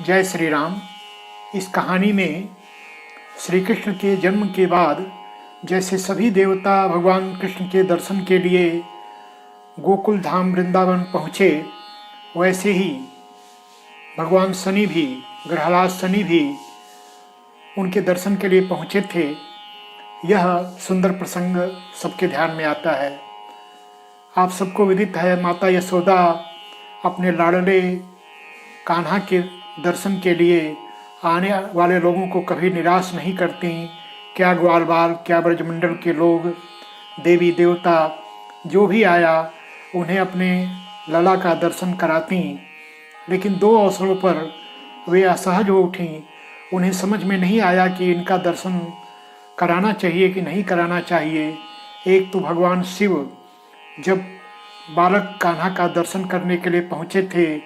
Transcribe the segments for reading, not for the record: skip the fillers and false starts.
जय श्री राम। इस कहानी में श्री कृष्ण के जन्म के बाद जैसे सभी देवता भगवान कृष्ण के दर्शन के लिए गोकुल धाम वृंदावन पहुँचे, वैसे ही भगवान शनि भी, ग्रहराज शनि भी उनके दर्शन के लिए पहुँचे थे। यह सुंदर प्रसंग सबके ध्यान में आता है। आप सबको विदित है, माता यशोदा अपने लाडले कान्हा के दर्शन के लिए आने वाले लोगों को कभी निराश नहीं करती। क्या ग्वाल बाल, क्या ब्रजमंडल के लोग, देवी देवता जो भी आया उन्हें अपने लला का दर्शन कराती। लेकिन दो अवसरों पर वे असहज हो उठी। उन्हें समझ में नहीं आया कि इनका दर्शन कराना चाहिए कि नहीं कराना चाहिए। एक तो भगवान शिव जब बालक कान्हा का दर्शन करने के लिए पहुँचे थे,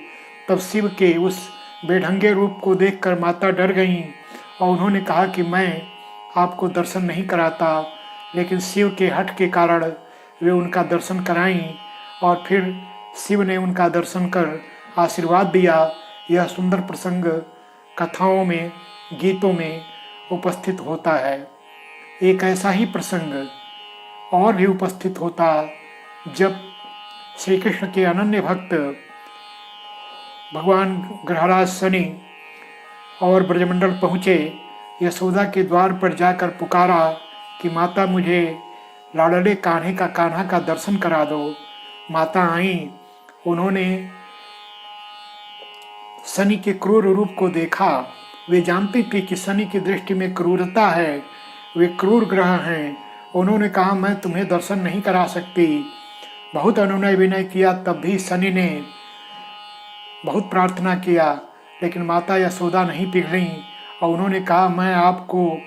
तब शिव के उस बेढंगे रूप को देखकर माता डर गईं और उन्होंने कहा कि मैं आपको दर्शन नहीं कराता। लेकिन शिव के हठ के कारण वे उनका दर्शन कराईं और फिर शिव ने उनका दर्शन कर आशीर्वाद दिया। यह सुंदर प्रसंग कथाओं में, गीतों में उपस्थित होता है। एक ऐसा ही प्रसंग और भी उपस्थित होता जब श्री कृष्ण के अनन्य भक्त भगवान ग्रहराज शनि और ब्रजमंडल पहुँचे। यशोदा के द्वार पर जाकर पुकारा कि माता, मुझे लाडले कान्हा का दर्शन करा दो। माता आईं। उन्होंने शनि के क्रूर रूप को देखा। वे जानती थी कि शनि की दृष्टि में क्रूरता है, वे क्रूर ग्रह हैं। उन्होंने कहा, मैं तुम्हें दर्शन नहीं करा सकती। बहुत अनुनय विनय किया, तब भी शनि ने बहुत प्रार्थना किया, लेकिन माता यशोदा नहीं पिघली और उन्होंने कहा, मैं आपको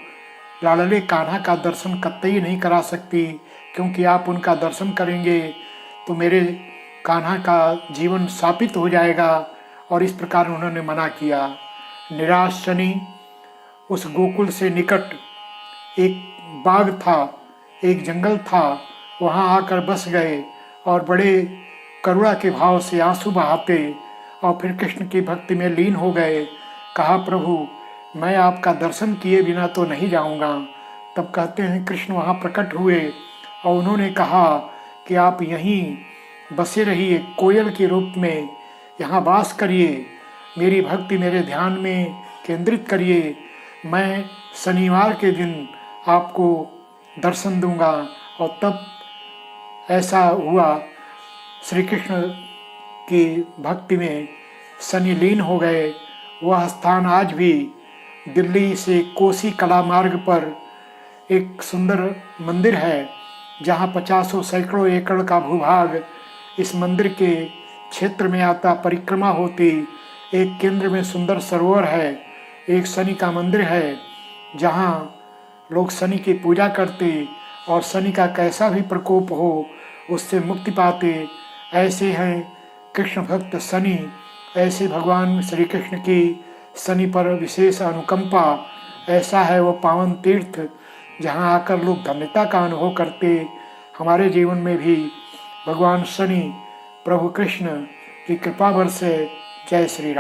लाडले कान्हा का दर्शन कतई नहीं करा सकती, क्योंकि आप उनका दर्शन करेंगे तो मेरे कान्हा का जीवन शापित हो जाएगा। और इस प्रकार उन्होंने मना किया। निराश शनि उस गोकुल से निकट एक बाग था, एक जंगल था, वहाँ आकर बस गए और बड़े करुणा के भाव से आंसू बहाते और फिर कृष्ण की भक्ति में लीन हो गए। कहा, प्रभु, मैं आपका दर्शन किए बिना तो नहीं जाऊंगा। तब कहते हैं कृष्ण वहाँ प्रकट हुए और उन्होंने कहा कि आप यहीं बसे रहिए, कोयल के रूप में यहाँ वास करिए, मेरी भक्ति मेरे ध्यान में केंद्रित करिए। मैं शनिवार के दिन आपको दर्शन दूंगा। और तब ऐसा हुआ। श्री कृष्ण की भक्ति में शनि लीन हो गए। वह स्थान आज भी दिल्ली से कोसी कला मार्ग पर एक सुंदर मंदिर है, जहाँ 50 सैकड़ों एकड़ का भूभाग इस मंदिर के क्षेत्र में आता। परिक्रमा होती। एक केंद्र में सुंदर सरोवर है, एक शनि का मंदिर है, जहाँ लोग शनि की पूजा करते और शनि का कैसा भी प्रकोप हो उससे मुक्ति पाते। ऐसे हैं कृष्ण भक्त शनि। ऐसे भगवान श्री कृष्ण की शनि पर विशेष अनुकंपा। ऐसा है वो पावन तीर्थ जहाँ आकर लोग धन्यता का अनुभव करते। हमारे जीवन में भी भगवान शनि, प्रभु कृष्ण की कृपा बरसे। जय श्री राम।